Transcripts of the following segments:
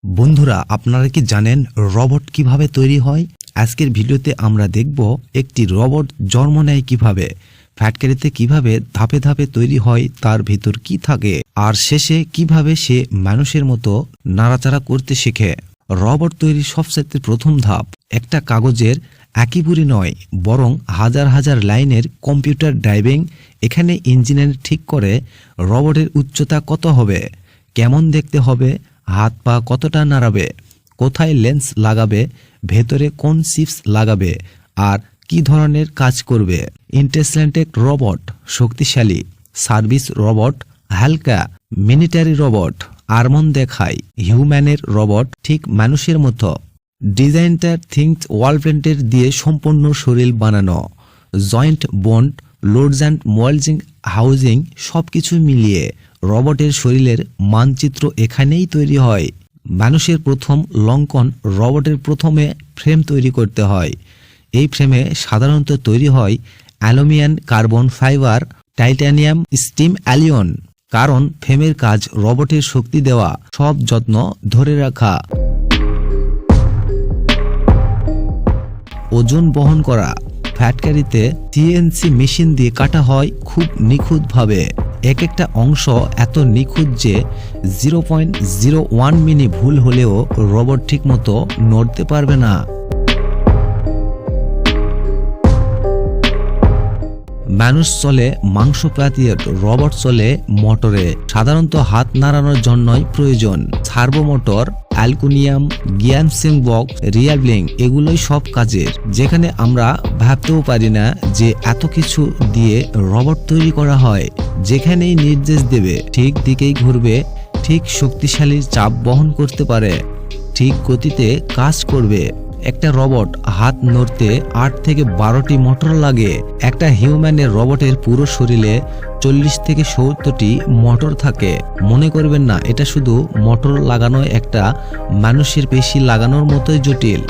বন্ধুরা, আপনারা কি জানেন রোবট কিভাবে তৈরি হয়? আজকের ভিডিওতে আমরা দেখব একটি রোবট জন্ম নেয় কিভাবে, ফ্যাক্টরিতে কিভাবে ধাপে ধাপে তৈরি হয়, তার ভিতর কি থাকে, আর শেষে কিভাবে সে মানুষের মতো নাড়াচাড়া করতে শেখে। রোবট তৈরির সবচেয়ে প্রথম ধাপ একটা কাগজের একেবারে নয়, বরং হাজার হাজার লাইনের কম্পিউটার ড্রাইভিং। এখানে ইঞ্জিনিয়ার ঠিক করে রোবটের উচ্চতা কত হবে, কেমন দেখতে হবে, হাত পা কতটা নাড়াবে, কোথায় লেন্স লাগাবে, ভেতরে কোন চিপস লাগাবে, আর কি ধরনের কাজ করবে। ইন্টেলিজেন্ট রোবট শক্তিশালী, সার্ভিস রোবট হালকা, মিলিটারি রোবট আর্মন দেখায়, হিউম্যানের রোবট ঠিক মানুষের মতো। ডিজাইনটা থিঙ্কস ওয়ালপেন্টের দিয়ে সম্পূর্ণ শরীর বানানো, joint bond, loads and moulding, housing সবকিছু মিলিয়ে রোবটের শরীরের মানচিত্র এখানেই তৈরি হয়। মানুষের প্রথম লঙ্কন রোবটের প্রথমে ফ্রেম তৈরি করতে হয়। এই ফ্রেমে সাধারণত তৈরি হয় aluminium, carbon fibre, titanium, steam Allion. কারণ ফ্রেমের কাজ রোবটের শক্তি দেওয়া, সব যত্ন ধরে রাখা, ওজন বহন করা। ফ্যাক্টরিতে সিএনসি মেশিন দিয়ে কাটা হয় খুব নিখুঁতভাবে। এক একটা অংশ এত নিখুঁত যে 0.01 মিলি ভুল হলেও রোবট ঠিক মতো নড়তে পারবে না। মানুষ চলে মাংসপেশির, রোবট চলে মোটরে। সাধারণত হাত নাড়ানোর জন্যই প্রয়োজন সার্ভো মোটর, অ্যালুমিনিয়াম, গিয়ারসিং বক্স, রিয়ারলিং, এগুলোই সব কাজের। যেখানে আমরা ভাবতেও পারি না যে এত কিছু দিয়ে রোবট তৈরি করা হয়। যেখানেই নির্দেশ দেবে ঠিক দিকেই ঘুরবে, ঠিক শক্তিশালী চাপ বহন করতে পারে, ঠিক গতিতে কাজ করবে। একটা রোবট হাত নড়তে 8 থেকে 12টি মোটর লাগে। একটা হিউম্যানের রোবটের পুরো শরীরে 40 থেকে 70টি মোটর থাকে। মনে করবেন না এটা শুধু মোটর লাগানো, একটা মানুষের পেশি লাগানোর মতোই জটিল।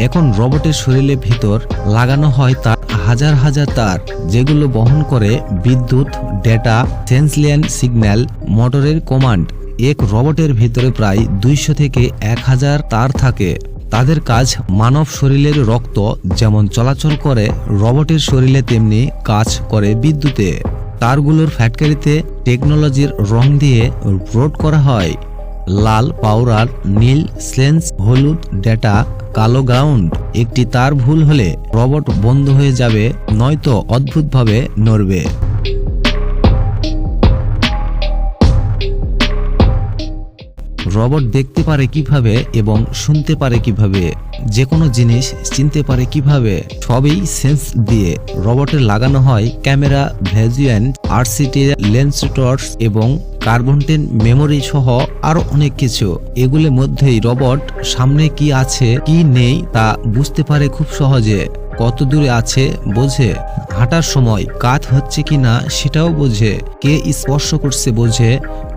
এখন রোবটের শরীরের ভিতর লাগানো হয় তার হাজার হাজার তার, যেগুলো বহন করে বিদ্যুৎ, ডেটা, সেন্সিয়াল সিগন্যাল, মোটরের কমান্ড। এক রোবটের ভিতরে প্রায় 200 থেকে 1000 তার থাকে। তাদের কাজ মানব শরীরের রক্ত যেমন চলাচল করে রোবটের শরীরে তেমনি কাজ করে বিদ্যুতে। তারগুলোর ফ্যাক্টরিতে টেকনোলজির রং দিয়ে রোড করা হয়, লাল পাউডার, নীল সেন্স, হলুদ ডেটা, কালো গ্রাউন্ড। একটি তার ভুল হলে রোবট বন্ধ হয়ে যাবে, নয়তো অদ্ভুতভাবে নড়বে। রোবট দেখতে পারে কিভাবে এবং শুনতে পারে কিভাবে, যে কোনো জিনিস চিনতে পারে কিভাবে, সবই সেন্স দিয়ে। রোবটের লাগানো হয় ক্যামেরা, ভিজুয়াল, আরসিটি, লেন্সটর্স এবং কার্বন-10 মেমোরি সহ আরো অনেক কিছু। এগুলোর মধ্যেই রোবট সামনে কি আছে কি নেই তা বুঝতে পারে খুব সহজে। কত দূরে আছে বোঝে, হাঁটার সময় কাজ হচ্ছে কিনা সেটাও বোঝে, কে স্পর্শ করছে বোঝে,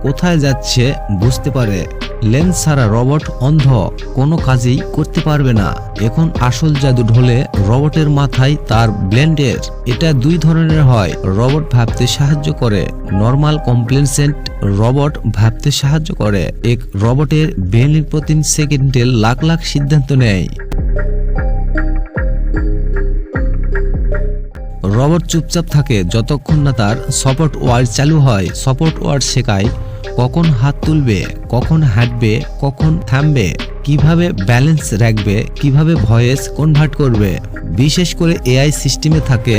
কোথায় যাচ্ছে বুঝতে পারে। লেন্স ছাড়া রোবট অন্ধ, কোনো কাজই করতে পারবে না। এখন আসল জাদু ঢোলে রোবটের মাথায় তার ব্লেন্ডের। এটা দুই ধরনের হয়। রোবট ভাবতে সাহায্য করে, নর্মাল কমপ্লেসেন্ট রোবট ভাবতে সাহায্য করে। এক রোবটের ব্রেন প্রতি সেকেন্ডে লাখ লাখ সিদ্ধান্ত নেয়। রোবট চুপচাপ থাকে যতক্ষণ না তার সফটওয়্যার চালু হয়। সফটওয়্যার শেখায় কখন হাত তুলবে, কখন হাঁটবে, কখন থামবে, কিভাবে ব্যালেন্স রাখবে, কিভাবে ভয়েস কনভার্ট করবে। বিশেষ করে এআই সিস্টেমে থাকে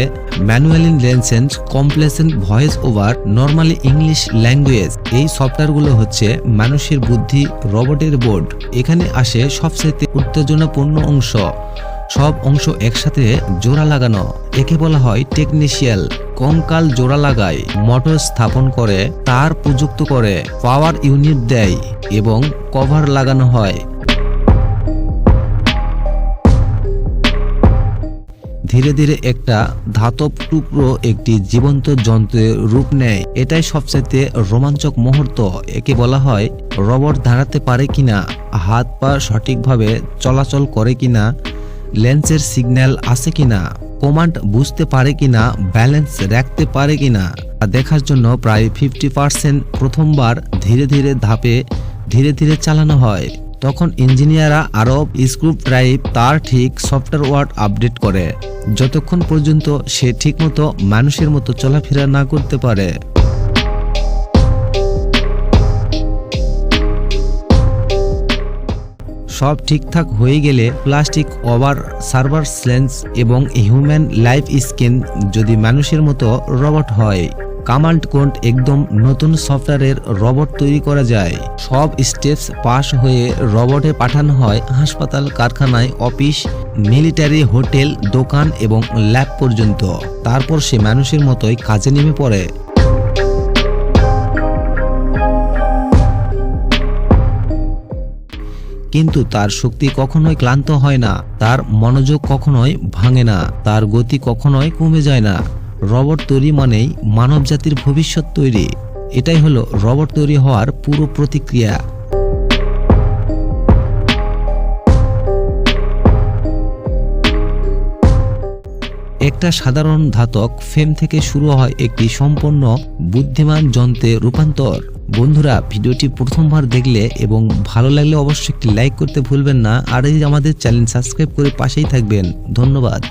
ম্যানুয়াল লেন্সেন্স, complacent voice over, normally English language. এই সফটওয়্যারগুলো হচ্ছে মানুষের বুদ্ধি রোবটের বোর্ড। এখানে আসে সবচেয়ে উত্তেজনাপূর্ণ অংশ, সব অংশ একসাথে জোড়া লাগানো। একে বলা হয় টেকনিশিয়াল। কঙ্কাল জোড়া লাগায়, মোটর স্থাপন করে, তার প্রযুক্ত করে, পাওয়ার ইউনিট দেয় এবং কভার লাগানো হয়। ধীরে ধীরে একটা ধাতব টুকরো একটি জীবন্ত যন্ত্রের রূপ নেয়। এটাই সবচেয়ে রোমাঞ্চক মুহূর্ত। একে বলা হয় রোবট দাঁড়াতে পারে কিনা, হাত পা সঠিকভাবে চলাচল করে কিনা, লেন্সের সিগন্যাল আছে কিনা, কমান্ড বুঝতে পারে কিনা, ব্যালেন্স রাখতে পারে কিনা। দেখার জন্য প্রায় 50% প্রথমবার ধীরে ধীরে চালানো হয়। তখন ইঞ্জিনিয়াররা আরও স্ক্রু ড্রাইভ তার ঠিক সফটওয়্যার আপডেট করে, যতক্ষণ পর্যন্ত সে ঠিকমতো মানুষের মতো চলাফেরা না করতে পারে। সব ঠিকঠাক হয়ে গেলে প্লাস্টিক ওভার সার্ভার লেন্স এবং হিউম্যান লাইফ স্কিন যদি মানুষের মতো রোবট হয়, কমান্ড কোড একদম নতুন সফটওয়্যারের রোবট তৈরি করা যায়। সব স্টেপস পাস হয়ে রোবটে পাঠানো হয় হাসপাতাল, কারখানায়, অফিস, মিলিটারি, হোটেল, দোকান এবং ল্যাব পর্যন্ত। তারপর সে মানুষের মতোই কাজে নেমে পড়ে। কিন্তু তার শক্তি কখনোই ক্লান্ত হয় না, তার মনোযোগ কখনোই ভাঙে না, তার গতি কখনোই কমে যায় না। রোবট তৈরি মানেই মানবজাতির ভবিষ্যৎ তৈরি। এটাই হলো রোবট তৈরি হওয়ার পুরো প্রতিক্রিয়া। একটা সাধারণ ধাতব ফ্রেম থেকে শুরু হয় একটি সম্পূর্ণ বুদ্ধিমান যন্ত্রে রূপান্তর। বন্ধুরা, ভিডিওটি প্রথমবার দেখলে এবং ভালো লাগলে অবশ্যই একটি লাইক করতে ভুলবেন না, আর আমাদের চ্যানেল সাবস্ক্রাইব করে পাশেই থাকবেন। ধন্যবাদ।